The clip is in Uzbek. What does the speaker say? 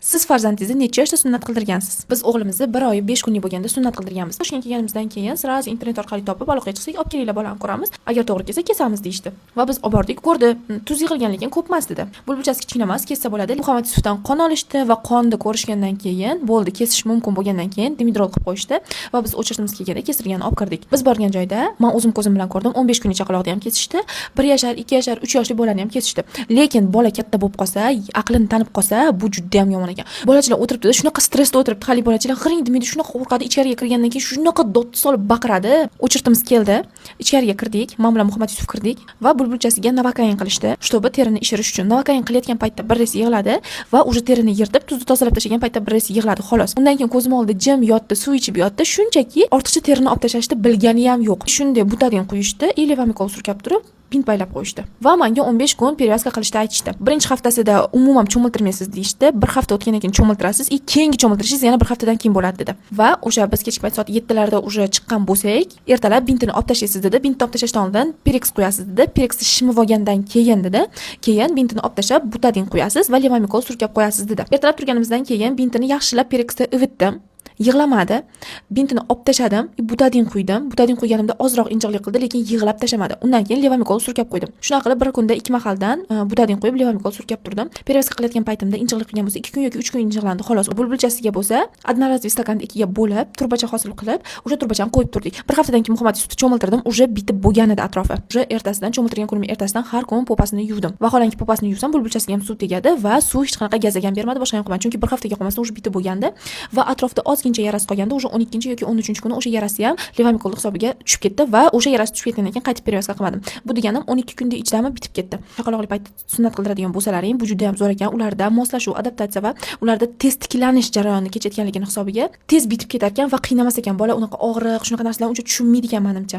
Siz farzandingizni necha yoshda sunnat qildirgansiz? Biz o'g'limizni 1 oy 5 kunlik bo'lganda sunnat qildirganmiz. Toshkentga kelganimizdan keyin sразу internet orqali topib aloqaga chiqsak, olib kelinglar bolani ko'ramiz. Agar to'g'ri kelsa kesamiz deyishdi. Va biz olib bordik, ko'rdi. Tuz yig'ilgan lekin ko'p emas dedi. Bulbuchasi kichkina emas, kessa bo'ladi. Muhammad Yusufdan qon olishdi va qonni ko'rishgandan keyin bo'ldi, kesish mumkin bo'lgandan keyin dimidrol qilib qo'yishdi va biz o'chirtimiz kelganda kesirganini olib kirdik. Biz borgan joyda men o'zim ko'zim bilan ko'rdim, 15 kunlik chaqaloqni ham kesishdi. 1 yashar, 2 yashar, 3 yoshli bolani ham kesishdi. Lekin bola katta bo'lib qolsa, aqlini tanib qolsa, bu juda ham yomon ekan. Bolachilar o'tiribdi, shunaqa stressda o'tiribdi, hali bolachilar g'iring demaydi, shunaqa qo'rqadi, ichkariga kirgandan keyin shunaqa dod solib baqiradi. O'chirtimiz keldi, ichkariga kirdik, men bilan Muhammad Yusuf kirdik va bulbulchasiga novakain qilishdi, чтобы terini ishirish uchun. Novakain qilayotgan paytda birresi yig'ladi va o'sha terini yirtib, tuzni tozalab tashlagan paytda birresi yig'ladi, xolos. Undan keyin ko'zim oldida jim yotdi, suv ichib yotdi, shunchaki ortiqcha terini olib tashlashni bilgani ham yo'q. Shunday butadin quyishdi, levamikol surkab turib bint baylab qo'yishdi va menga 15 kun perevazka qilishni aytishdi. Birinchi haftasida umuman cho'miltirmaysiz deyishdi. Bir hafta o'tgandan keyin cho'miltirasiz, keyingi cho'miltirishingiz yana bir haftadan keyin bo'ladi dedi. Va o'sha biz kechki payt soat 7 larda o'sha chiqqan bo'lsak, ertalab bintini olib tashlaysiz dedi. Bintni olib tashlashdan oldin pereks qo'yasiz dedi. Pereksni shimib olgandan keyin dedi, keyin bintini olib tashlab butadin qo'yasiz va levamikol surkab qo'yasiz dedi. Ertalab turganimizdan keyin bintini yaxshilab pereksda ivitdim. Yig'lamadi. Bintini olib tashladim, butadin quydim. Butadin quyganimda ozroq injiqlik qildi, lekin yig'lab tashamadi. Undan keyin levamikol surkab qo'ydim. Shunaqa qilib bir kunda 2 mahaldan butadin qo'yib levamikol surkab turdim. Perevazka qilayotgan paytimda injiqlik qilgan bo'lsa 2 kun yoki 3 kun injiqlandi, xolos. Bulbulchasiga bo'lsa, одноразовый stakanni ikkiga bo'lib, turbacha hosil qilib, o'sha turbachani qo'yib turdik. Bir haftadan keyin Muhammad Yusufni cho'miltirdim, o'sha bitib bo'lgan edi atrofi. O'sha ertasidan cho'miltirgan kunim ertasidan har kun popasini yuvdim. Vaholanki popasini yuvsam, bulbulchasiga ham suv tegadi va suv hech qanaqa gazagan bermadi, boshqa ham qilmadi. Chunki bir haftaga qolmasdan o'sha bitib bo'lgandi va atrofda ozgincha yarasi qolganda, o'sha 12 yoki 13 kuni o'sha yarasi ham levamikol hisobiga tushib ketdi va o'sha yarasi tushib ketgandan keyin qaytib perevazka qilmadim. Bu deganim 12 kunda ichidami bitib ketdi. Chaqaloqli paytda sunnat qildiradigan bo'lsalaring, bu juda ham zo'r ekan. Ularda moslashuv, adaptatsiya va ularda tez tiklanish jarayoni kechayotganligini hisobiga tez bitib ketar ekan va qiynamas ekan. Bola unaqa og'riq, shunaqa narsalarni uncha tushunmaydi ekan menimcha.